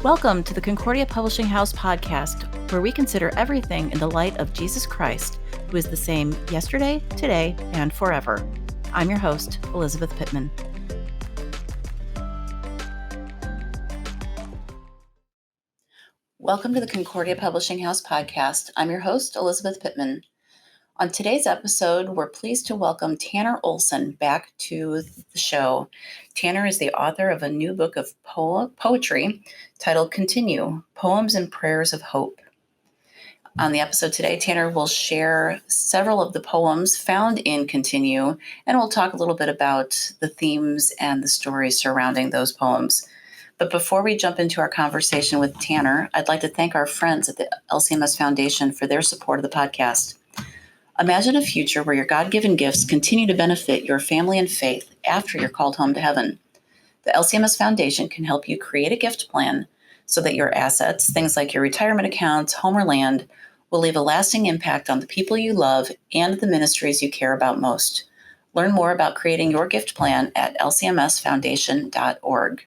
Welcome to the Concordia Publishing House podcast, where we consider everything in the light of Jesus Christ, who is the same yesterday, today, and forever. I'm your host, Elizabeth Pittman. Welcome to the Concordia Publishing House podcast. I'm your host, Elizabeth Pittman. On today's episode, we're pleased to welcome Tanner Olson back to the show. Tanner is the author of a new book of poetry titled Continue, Poems and Prayers of Hope. On the episode today, Tanner will share several of the poems found in Continue, and we'll talk a little bit about the themes and the stories surrounding those poems. But before we jump into our conversation with Tanner, I'd like to thank our friends at the LCMS Foundation for their support of the podcast. Imagine a future where your God-given gifts continue to benefit your family and faith after you're called home to heaven. The LCMS Foundation can help you create a gift plan so that your assets, things like your retirement accounts, home or land, will leave a lasting impact on the people you love and the ministries you care about most. Learn more about creating your gift plan at lcmsfoundation.org.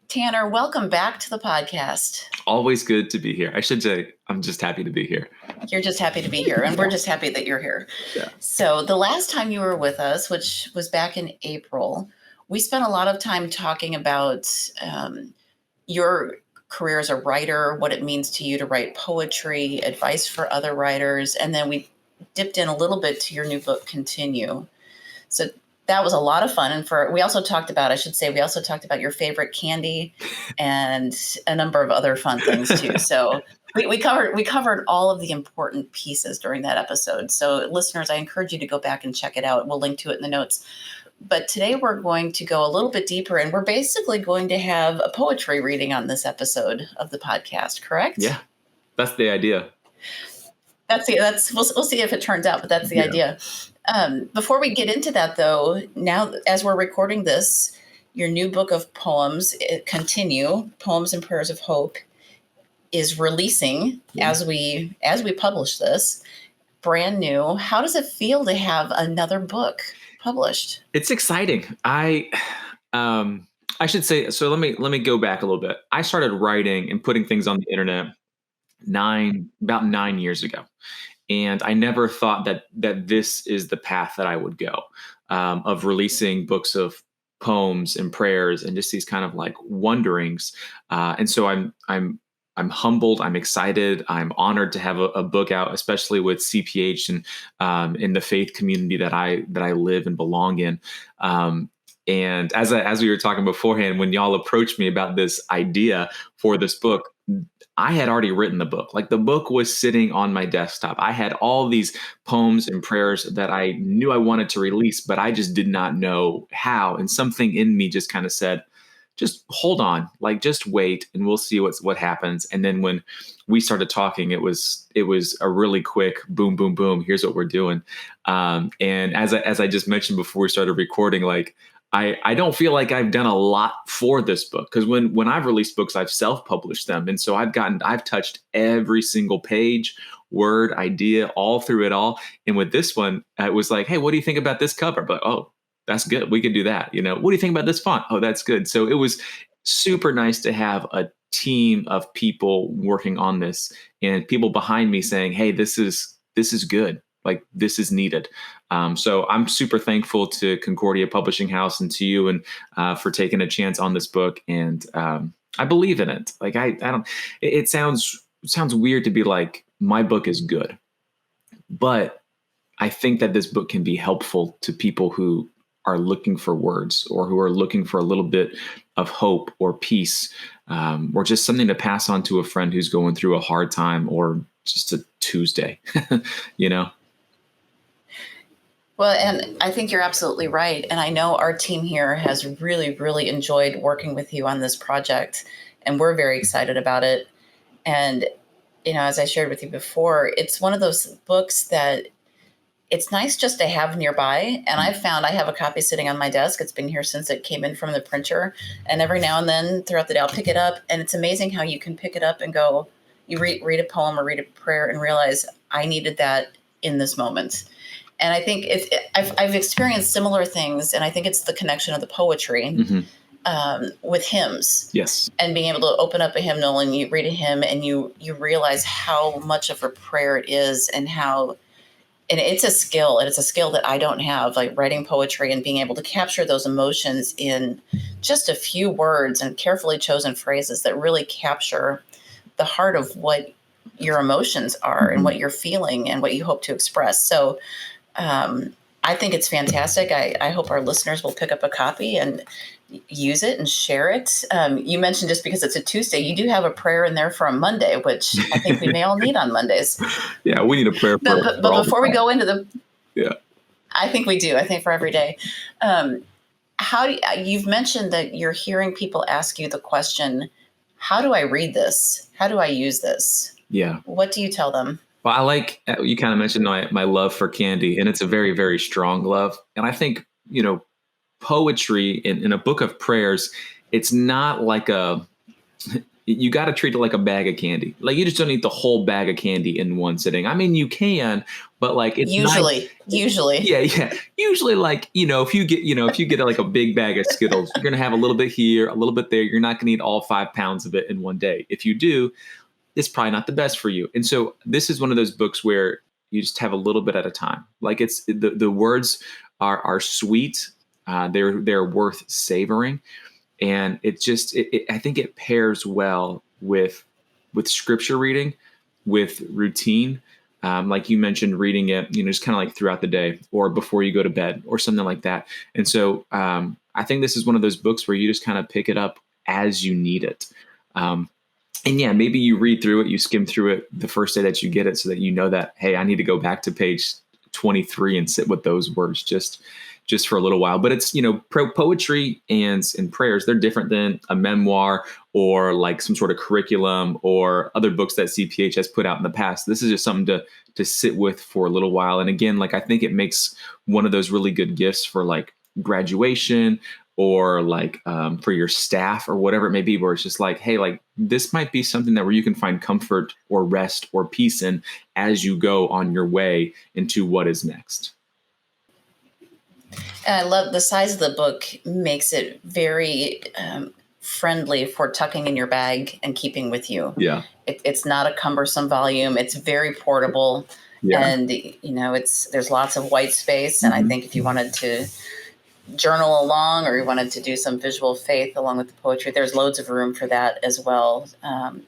Tanner, welcome back to the podcast. Always good to be here. I should say, I'm just happy to be here. You're just happy to be here, and we're just happy that you're here. Yeah. So the last time you were with us, which was back in April, we spent a lot of time talking about your career as a writer, what it means to you to write poetry, advice for other writers, and then we dipped in a little bit to your new book, Continue. So that was a lot of fun. And we also talked about your favorite candy and a number of other fun things too. So we covered all of the important pieces during that episode. So listeners, I encourage you to go back and check it out. We'll link to it in the notes. But today we're going to go a little bit deeper, and we're basically going to have a poetry reading on this episode of the podcast, correct? Yeah, that's the idea. We'll see if it turns out, but that's the idea. Before we get into that, though, now as we're recording this, your new book of poems, Continue, Poems and Prayers of Hope, is releasing as we publish this, brand new. How does it feel to have another book published? It's exciting. I should say, so let me go back a little bit. I started writing and putting things on the internet about 9 years ago. And I never thought that this is the path that I would go, of releasing books of poems and prayers and just these kind of like wonderings. And so I'm humbled. I'm excited. I'm honored to have a book out, especially with CPH and in the faith community that I live and belong in. And as we were talking beforehand, when y'all approached me about this idea for this book, I had already written the book. Like, the book was sitting on my desktop. I had all these poems and prayers that I knew I wanted to release, but I just did not know how. And something in me just kind of said, just hold on, like, just wait and we'll see what happens. And then when we started talking, it was a really quick boom, boom, boom. Here's what we're doing. And as I just mentioned before we started recording, like, I don't feel like I've done a lot for this book, because when I've released books, I've self-published them. And so I've touched every single page, word, idea, all through it all. And with this one, it was like, hey, what do you think about this cover? But, oh, that's good. We could do that. You know, what do you think about this font? Oh, that's good. So it was super nice to have a team of people working on this and people behind me saying, hey, this is good. Like, this is needed. So I'm super thankful to Concordia Publishing House and to you and for taking a chance on this book. And I believe in it. Like, I don't. It sounds weird to be like, my book is good, but I think that this book can be helpful to people who are looking for words, or who are looking for a little bit of hope or peace, or just something to pass on to a friend who's going through a hard time, or just a Tuesday, you know? Well, and I think you're absolutely right. And I know our team here has really, really enjoyed working with you on this project, and we're very excited about it. And, you know, as I shared with you before, it's one of those books that it's nice just to have nearby. And I've found I have a copy sitting on my desk. It's been here since it came in from the printer. And every now and then throughout the day, I'll pick it up. And it's amazing how you can pick it up and go, you read a poem or read a prayer and realize, I needed that in this moment. And I think I've experienced similar things, and I think it's the connection of the poetry. Mm-hmm. with hymns. Yes. And being able to open up a hymnal and you read a hymn and you realize how much of a prayer it is, and it's a skill, and it's a skill that I don't have, like writing poetry and being able to capture those emotions in just a few words and carefully chosen phrases that really capture the heart of what your emotions are and what you're feeling and what you hope to express. So I think it's fantastic. I hope our listeners will pick up a copy and use it and share it. You mentioned just because it's a Tuesday, you do have a prayer in there for a Monday, which I think we may all need on Mondays. Yeah, we need a prayer for But all before we go into the, yeah, I think we do. I think for every day. You've mentioned that you're hearing people ask you the question, how do I read this? How do I use this? yeah. What do you tell them? Well, I like, you kind of mentioned my love for candy, and it's a very, very strong love. And I think, poetry in a book of prayers, it's not like you got to treat it like a bag of candy. Like, you just don't eat the whole bag of candy in one sitting. I mean, you can, but like, it's Usually. yeah. Usually, like, if you get like a big bag of Skittles, you're going to have a little bit here, a little bit there. You're not going to eat all 5 pounds of it in one day. If you do, it's probably not the best for you. And so this is one of those books where you just have a little bit at a time. Like, it's the words are sweet. They're worth savoring. And I think it pairs well with scripture reading, with routine. Like you mentioned, reading it, just kind of like throughout the day or before you go to bed or something like that. And so I think this is one of those books where you just kind of pick it up as you need it. And yeah, maybe you read through it, you skim through it the first day that you get it, so that you know that, hey, I need to go back to page 23 and sit with those words just for a little while. But it's, poetry and prayers, they're different than a memoir or like some sort of curriculum or other books that CPH has put out in the past. This is just something to sit with for a little while. And again, like, I think it makes one of those really good gifts for like graduation, or like for your staff or whatever it may be, where it's just like, hey, like, this might be something that where you can find comfort or rest or peace in as you go on your way into what is next. And I love the size of the book, makes it very friendly for tucking in your bag and keeping with you. Yeah. It's not a cumbersome volume. It's very portable. Yeah. And, there's lots of white space. And I think if you wanted to journal along, or you wanted to do some visual faith along with the poetry, there's loads of room for that as well,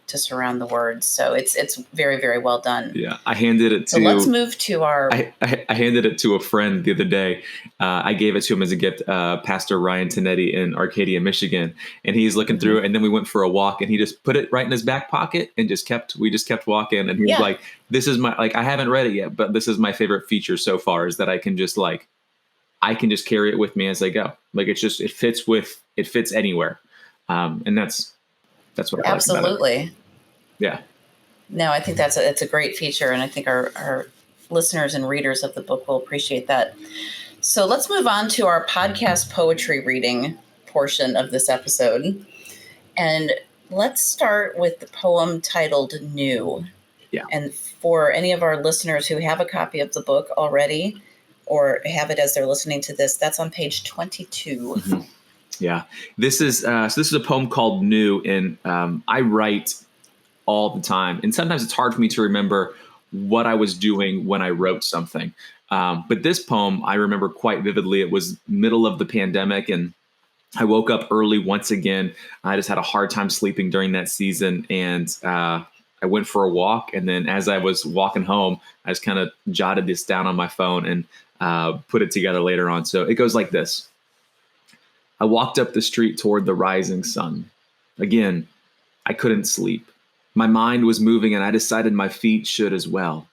to surround the words. So it's very, very well done. Yeah, I handed it to. So let's move to our. I handed it to a friend the other day. I gave it to him as a gift, Pastor Ryan Tinetti in Arcadia, Michigan, and he's looking through it. And then we went for a walk, and he just put it right in his back pocket and we just kept walking. And he was like, "This is my, like, I haven't read it yet, but this is my favorite feature so far, is that I can just carry it with me as I go. Like, it fits anywhere." And that's what I like about it. Absolutely. Yeah. No, I think that's a great feature. And I think our listeners and readers of the book will appreciate that. So let's move on to our podcast poetry reading portion of this episode. And let's start with the poem titled New. Yeah. And for any of our listeners who have a copy of the book already, or have it as they're listening to this, that's on page 22. Mm-hmm. Yeah. This is a poem called New. And I write all the time. And sometimes it's hard for me to remember what I was doing when I wrote something. But this poem, I remember quite vividly. It was middle of the pandemic, and I woke up early once again. I just had a hard time sleeping during that season. And I went for a walk. And then as I was walking home, I just kind of jotted this down on my phone and put it together later on. So it goes like this. I walked up the street toward the rising sun. Again, I couldn't sleep. My mind was moving, and I decided my feet should as well.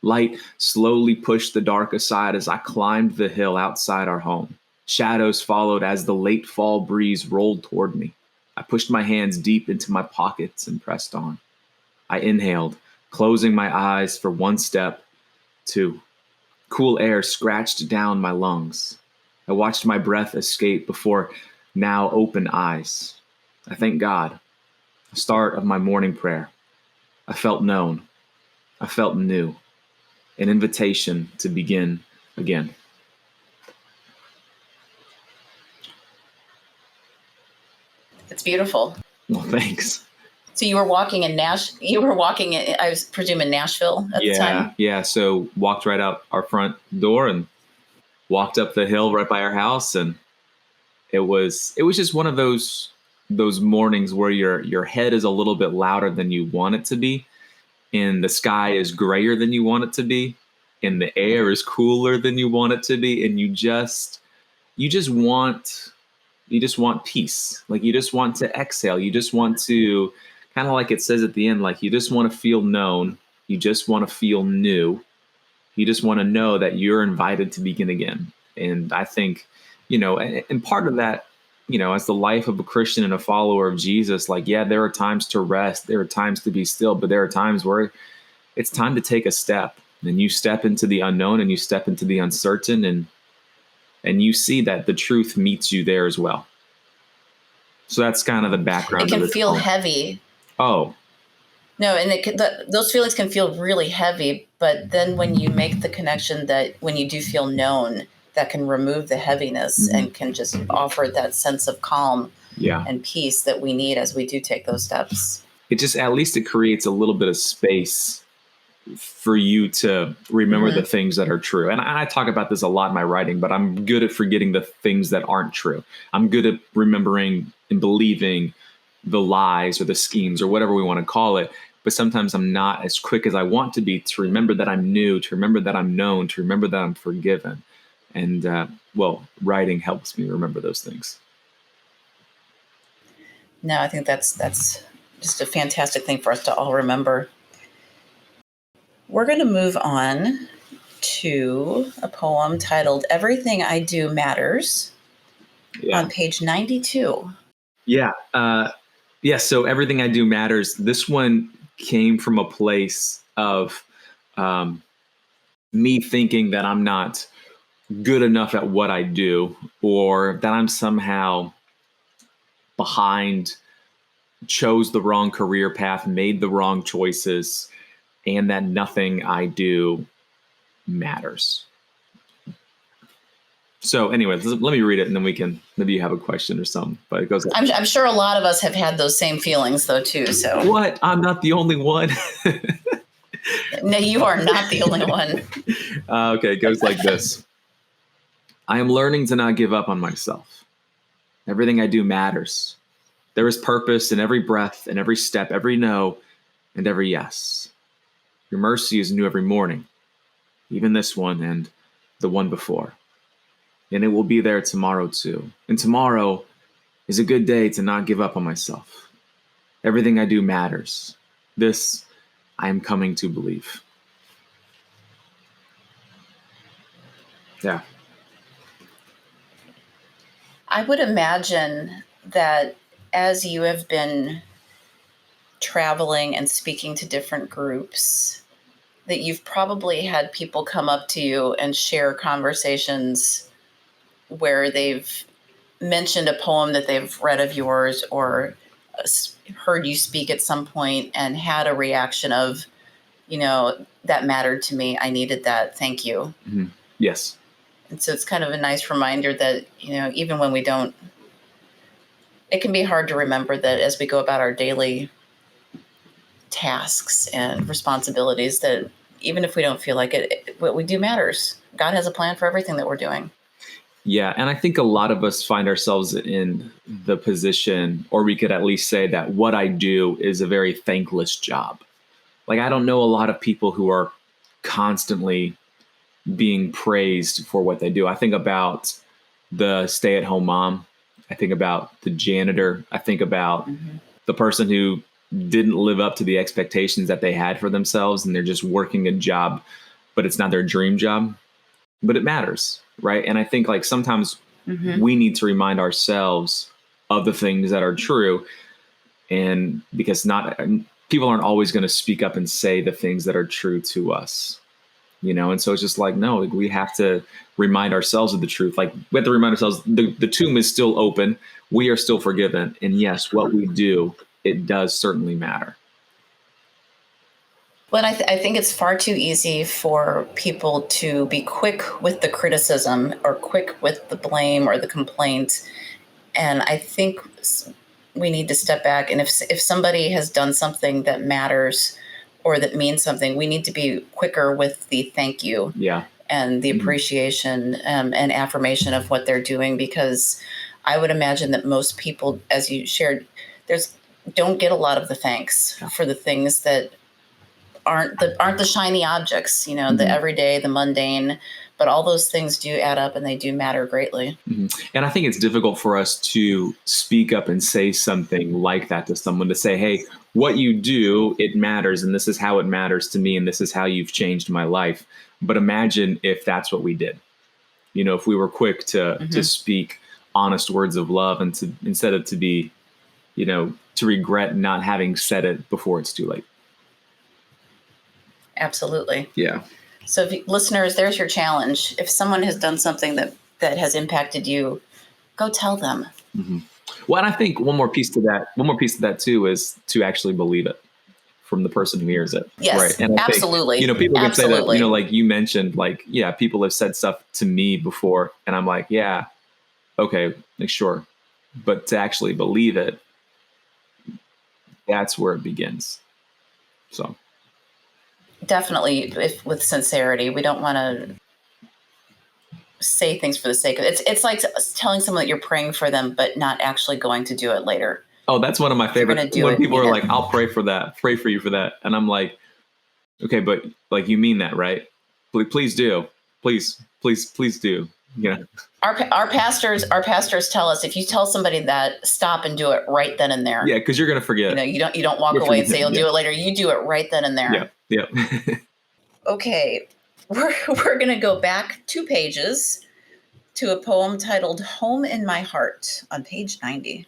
Light slowly pushed the dark aside as I climbed the hill outside our home. Shadows followed as the late fall breeze rolled toward me. I pushed my hands deep into my pockets and pressed on. I inhaled, closing my eyes for one step, two. Cool air scratched down my lungs. I watched my breath escape before now open eyes. I thank God. The start of my morning prayer. I felt known. I felt new. An invitation to begin again. beautiful. Well, thanks. So you were walking in I was presuming Nashville at the time? Yeah. So walked right out our front door and walked up the hill right by our house, and it was just one of those mornings where your head is a little bit louder than you want it to be, and the sky is grayer than you want it to be, and the air is cooler than you want it to be, and you just want peace. Like, you just want to exhale. You just want to, kind of like it says at the end, like, you just want to feel known. You just want to feel new. You just want to know that you're invited to begin again. And I think, and part of that, as the life of a Christian and a follower of Jesus, like, yeah, there are times to rest, there are times to be still, but there are times where it's time to take a step, and you step into the unknown and you step into the uncertain, and you see that the truth meets you there as well. So that's kind of the background. It can feel heavy. Oh. No, and those feelings can feel really heavy, but then when you make the connection that when you do feel known, that can remove the heaviness and can just offer that sense of calm and peace that we need as we do take those steps. It just, at least it creates a little bit of space for you to remember the things that are true. And I talk about this a lot in my writing, but I'm good at forgetting the things that aren't true. I'm good at remembering and believing the lies or the schemes or whatever we want to call it. But sometimes I'm not as quick as I want to be to remember that I'm new, to remember that I'm known, to remember that I'm forgiven. And, writing helps me remember those things. No, I think that's just a fantastic thing for us to all remember. We're going to move on to a poem titled Everything I Do Matters on page 92. Yeah. So Everything I Do Matters. This one came from a place of me thinking that I'm not good enough at what I do, or that I'm somehow behind, chose the wrong career path, made the wrong choices, and that nothing I do matters. So anyways, let me read it, and then maybe you have a question or something. But it goes like, I'm sure a lot of us have had those same feelings though too. So what? I'm not the only one. No, you are not the only one. Okay, it goes like this. I am learning to not give up on myself. Everything I do matters. There is purpose in every breath, and every step, every no, and every yes. Your mercy is new every morning, even this one and the one before. And it will be there tomorrow too. And tomorrow is a good day to not give up on myself. Everything I do matters. This I am coming to believe. Yeah. I would imagine that as you have been traveling and speaking to different groups, that you've probably had people come up to you and share conversations where they've mentioned a poem that they've read of yours or heard you speak at some point and had a reaction of, that mattered to me. I needed that. Thank you. Mm-hmm. Yes. And so it's kind of a nice reminder that, even when we don't, it can be hard to remember that as we go about our daily tasks and responsibilities, that even if we don't feel like it, what we do matters. God has a plan for everything that we're doing. Yeah. And I think a lot of us find ourselves in the position, or we could at least say that what I do is a very thankless job. Like, I don't know a lot of people who are constantly being praised for what they do. I think about the stay-at-home mom. I think about the janitor. I think about the person who didn't live up to the expectations that they had for themselves, and they're just working a job, but it's not their dream job. But it matters, right? And I think, like, sometimes we need to remind ourselves of the things that are true, and because people aren't always going to speak up and say the things that are true to us. And so it's just like, no, we have to remind ourselves of the truth. Like, we have to remind ourselves the tomb is still open. We are still forgiven. And yes, what we do, it does certainly matter. But I think it's far too easy for people to be quick with the criticism or quick with the blame or the complaint. And I think we need to step back. And if somebody has done something that matters or that means something, we need to be quicker with the thank you. Yeah. And the appreciation and affirmation of what they're doing, because I would imagine that most people, as you shared, don't get a lot of the thanks for the things that aren't the shiny objects, the everyday, the mundane, but all those things do add up and they do matter greatly. And I think it's difficult for us to speak up and say something like that to someone, to say, hey, what you do, it matters, and this is how it matters to me, and this is how you've changed my life. But imagine if that's what we did. If we were quick to speak honest words of love, and instead of to regret not having said it before it's too late. Absolutely. Yeah. So listeners, there's your challenge. If someone has done something that has impacted you, go tell them. Well, and I think one more piece to that too is to actually believe it from the person who hears it. Yes, right. And I absolutely. think, people can say that, like you mentioned, like, yeah, people have said stuff to me before, and I'm like, yeah, okay, like, sure. But to actually believe it, that's where it begins. So. Definitely, with sincerity. We don't want to say things for the sake of it. It's like telling someone that you're praying for them, but not actually going to do it later. Oh, that's one of my favorite. When people are like, I'll pray for you for that. And I'm like, okay, but like, you mean that, right? Please do. Please do. Our pastors tell us, if you tell somebody that, stop and do it right then and there. Yeah, because you're gonna forget. You don't walk away and say you'll do it later. You do it right then and there. Yeah. Okay, we're gonna go back 2 pages to a poem titled "Home in My Heart" on page 90.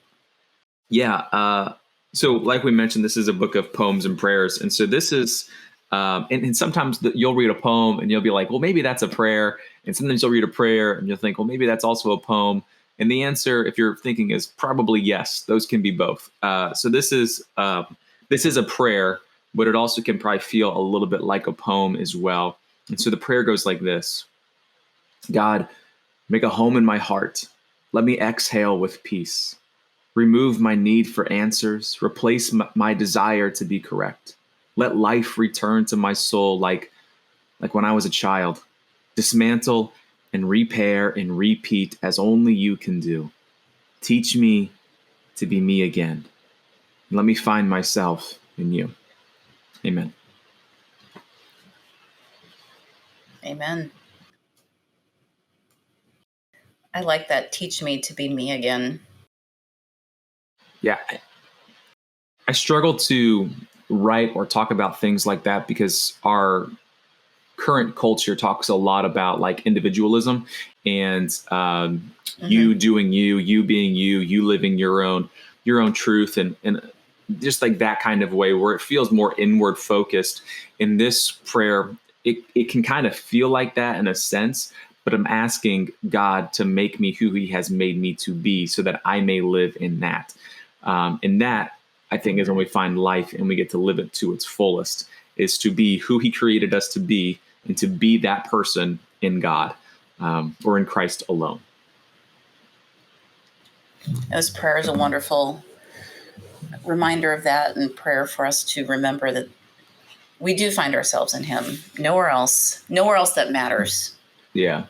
Yeah. So, like we mentioned, this is a book of poems and prayers, and so this is. And sometimes you'll read a poem and you'll be like, well, maybe that's a prayer. And sometimes you'll read a prayer and you'll think, well, maybe that's also a poem. And the answer, if you're thinking, is probably yes. Those can be both. So this is a prayer, but it also can probably feel a little bit like a poem as well. And so the prayer goes like this: God, make a home in my heart. Let me exhale with peace. Remove my need for answers. Replace my desire to be correct. Let life return to my soul like when I was a child. Dismantle and repair and repeat as only you can do. Teach me to be me again. Let me find myself in you. Amen. Amen. I like that. Teach me to be me again. Yeah. I struggle to write or talk about things like that because our current culture talks a lot about like individualism and you doing you being you living your own truth and just like that kind of way where it feels more inward focused. In this prayer, it can kind of feel like that in a sense, but I'm asking God to make me who he has made me to be so that I may live in that. And that, I think, is when we find life and we get to live it to its fullest, is to be who he created us to be and to be that person in God or in Christ alone. This prayer is a wonderful reminder of that, and prayer for us to remember that we do find ourselves in him. Nowhere else that matters. Yeah.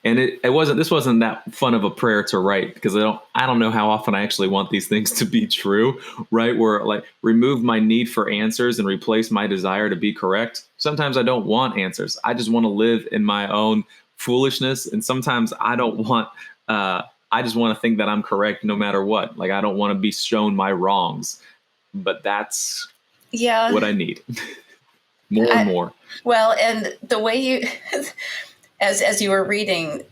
And this wasn't that fun of a prayer to write because I don't know how often I actually want these things to be true, right? Where like remove my need for answers and replace my desire to be correct. Sometimes I don't want answers. I just want to live in my own foolishness. And sometimes I don't want, I just want to think that I'm correct no matter what. Like I don't want to be shown my wrongs, but that's what I need more and more. Well, and the way you, as you were reading,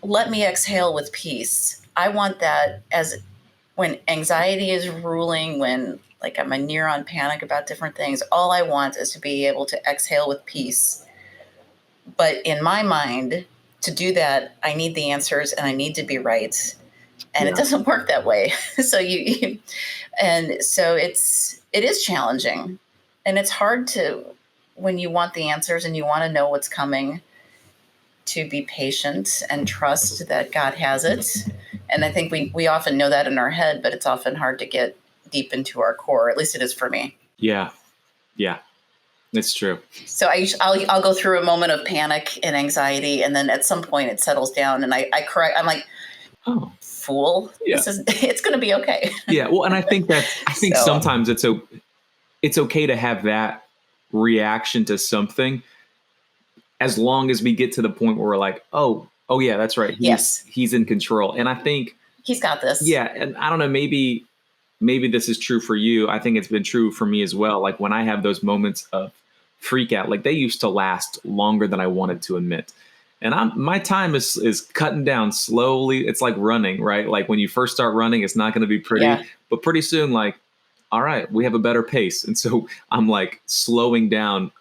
let me exhale with peace. I want that as when anxiety is ruling, when like I'm a near on panic about different things, all I want is to be able to exhale with peace. But in my mind, to do that, I need the answers and I need to be right. And it doesn't work that way. So it is challenging, and it's hard to, when you want the answers and you want to know what's coming, to be patient and trust that God has it And I think we often know that in our head, but it's often hard to get deep into our core. At least it is for me. Yeah. Yeah. It's true. So I'll go through a moment of panic and anxiety, and then at some point it settles down, and I cry. I'm like, Oh, fool, yeah. it's going to be okay. Yeah. Well, and I think So- sometimes it's okay to have that reaction to something, as long as we get to the point where we're like, oh yeah, that's right. He's in control. And I think He's got this. Yeah. And I don't know, maybe this is true for you. I think it's been true for me as well. Like when I have those moments of freak out, like they used to last longer than I wanted to admit. And my time is cutting down slowly. It's like running, right? Like when you first start running, it's not going to be pretty, but pretty soon, like, all right, we have a better pace. And so I'm like slowing down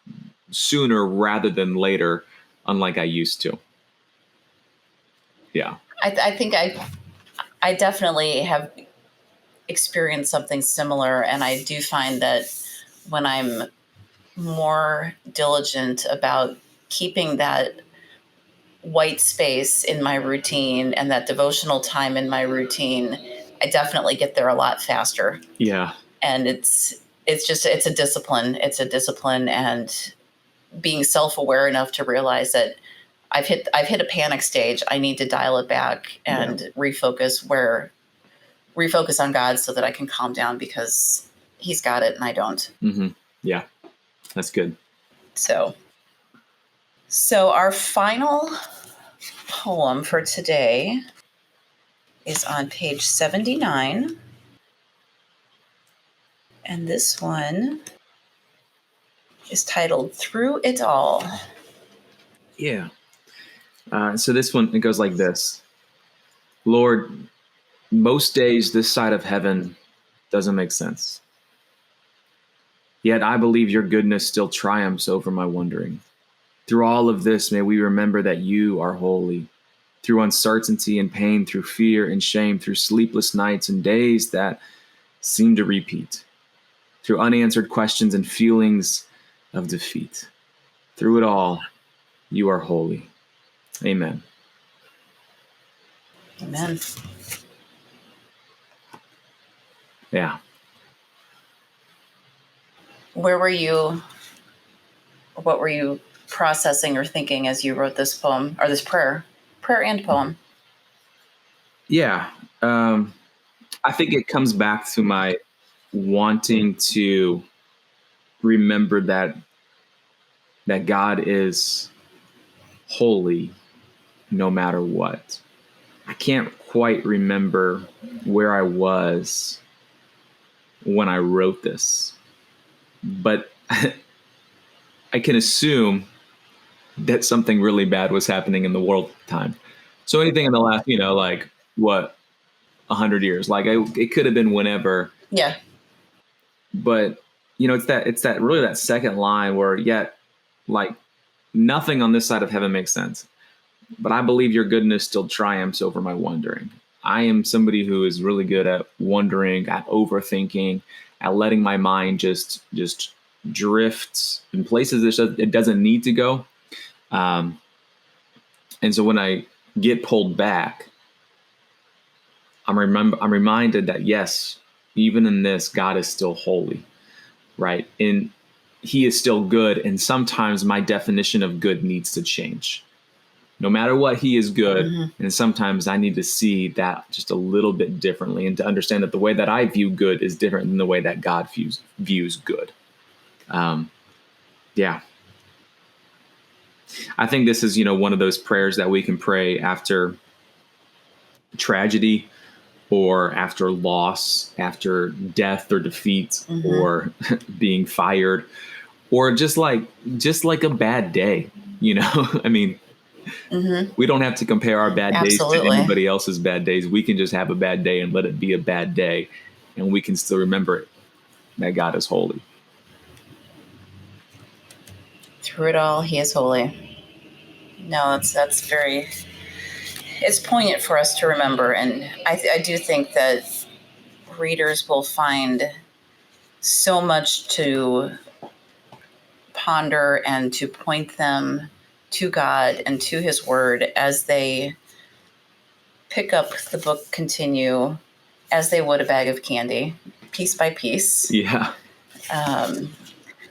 sooner rather than later, unlike I used to. Yeah. I think I definitely have experienced something similar, and I do find that when I'm more diligent about keeping that white space in my routine and that devotional time in my routine, I definitely get there a lot faster. Yeah. And it's a discipline. It's a discipline, and being self-aware enough to realize that I've hit a panic stage. I need to dial it back and refocus on God so that I can calm down, because He's got it and I don't. Mm-hmm. Yeah, that's good. So our final poem for today is on page 79. And this one is titled Through It All. Yeah. So this one, it goes like this. Lord, most days this side of heaven doesn't make sense. Yet I believe your goodness still triumphs over my wondering. Through all of this, may we remember that you are holy. Through uncertainty and pain, through fear and shame, through sleepless nights and days that seem to repeat, through unanswered questions and feelings of defeat. Through it all, you are holy. Amen. Amen. Yeah. What were you processing or thinking as you wrote this poem, or this prayer and poem? Yeah. I think it comes back to my wanting to remember that God is holy no matter what. I can't quite remember where I was when I wrote this, but I can assume that something really bad was happening in the world at the time. So anything in the last, like what, 100 years, like it could have been whenever. Yeah. But it's that really that second line where yet like nothing on this side of heaven makes sense, but I believe your goodness still triumphs over my wondering. I am somebody who is really good at wondering, at overthinking, at letting my mind just drift in places it doesn't need to go. And so when I get pulled back, I'm reminded that yes, even in this, God is still holy, right? And He is still good. And sometimes my definition of good needs to change. No matter what, He is good. Mm-hmm. And sometimes I need to see that just a little bit differently, and to understand that the way that I view good is different than the way that God views good. Yeah. I think this is, one of those prayers that we can pray after tragedy, or after loss, after death or defeat, mm-hmm. or being fired, or just like a bad day, I mean, mm-hmm. we don't have to compare our bad Absolutely. days to anybody else's bad days. We can just have a bad day and let it be a bad day, and we can still remember that God is holy. Through it all, He is holy. No, that's very, it's poignant for us to remember. And I do think that readers will find so much to ponder and to point them to God and to His Word as they pick up the book Continue as they would a bag of candy, piece by piece. Yeah.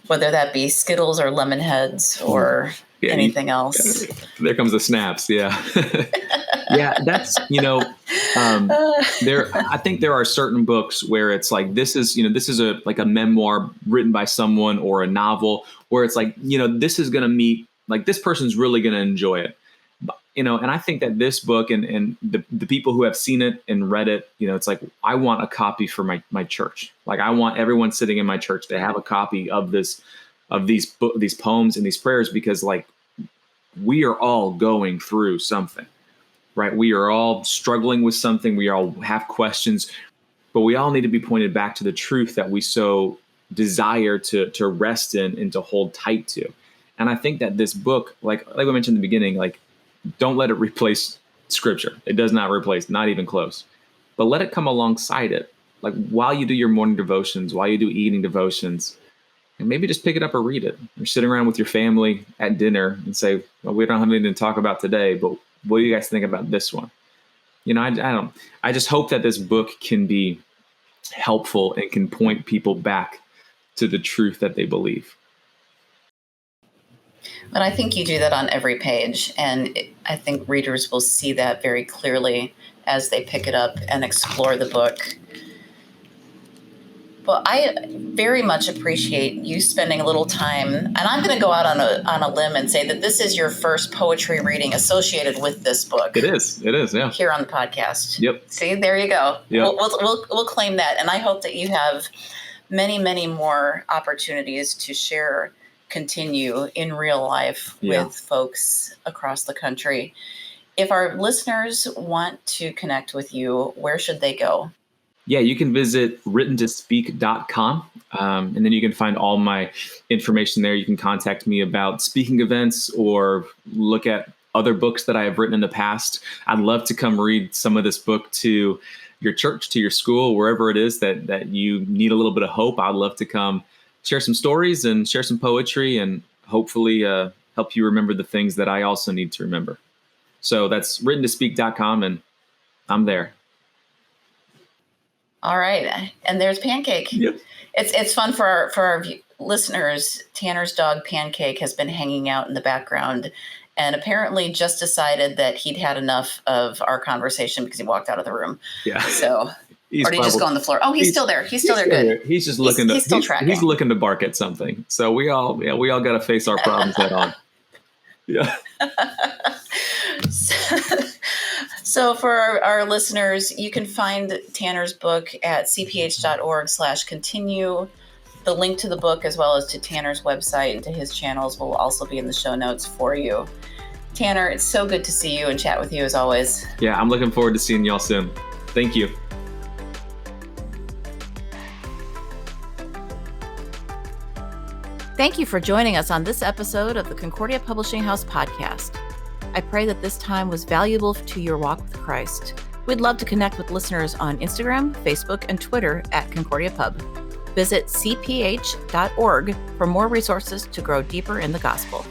Whether that be Skittles or Lemonheads or anything else. There comes the snaps. Yeah. Yeah. That's, I think there are certain books where it's like, this is like a memoir written by someone or a novel where it's like, this is going to meet, like, this person's really going to enjoy it. And I think that this book and the people who have seen it and read it, it's like, I want a copy for my church. Like, I want everyone sitting in my church to have a copy of these poems and these prayers, because, like, we are all going through something, right? We are all struggling with something. We all have questions, but we all need to be pointed back to the truth that we so desire to rest in and to hold tight to. And I think that this book, like we mentioned in the beginning, like, don't let it replace scripture. It does not replace, not even close. But let it come alongside it. Like, while you do your morning devotions, while you do evening devotions, and maybe just pick it up or read it. You're sitting around with your family at dinner and say, well, we don't have anything to talk about today, but what do you guys think about this one? I just hope that this book can be helpful and can point people back to the truth that they believe. But I think you do that on every page, and I think readers will see that very clearly as they pick it up and explore the book. Well, I very much appreciate you spending a little time, and I'm going to go out on a limb and say that this is your first poetry reading associated with this book. It is, yeah. Here on the podcast. Yep. See, there you go. Yep. We'll claim that, and I hope that you have many, many more opportunities to share Continue in real life with folks across the country. If our listeners want to connect with you, where should they go? Yeah, you can visit writtentospeak.com, and then you can find all my information there. You can contact me about speaking events or look at other books that I have written in the past. I'd love to come read some of this book to your church, to your school, wherever it is that you need a little bit of hope. I'd love to come share some stories and share some poetry and hopefully help you remember the things that I also need to remember. So that's writtentospeak.com, and I'm there. All right. And there's Pancake. Yep. It's fun for our listeners. Tanner's dog Pancake has been hanging out in the background and apparently just decided that he'd had enough of our conversation because he walked out of the room. Yeah. So, or did he just go on the floor? Oh, he's still there. He's still there. Good. He's just looking he's still tracking. He's looking to bark at something. So we all got to face our problems head on. Yeah. So for our listeners, you can find Tanner's book at cph.org/continue. The link to the book, as well as to Tanner's website and to his channels, will also be in the show notes for you. Tanner, it's so good to see you and chat with you as always. Yeah, I'm looking forward to seeing y'all soon. Thank you. Thank you for joining us on this episode of the Concordia Publishing House podcast. I pray that this time was valuable to your walk with Christ. We'd love to connect with listeners on Instagram, Facebook, and Twitter at Concordia Pub. Visit cph.org for more resources to grow deeper in the gospel.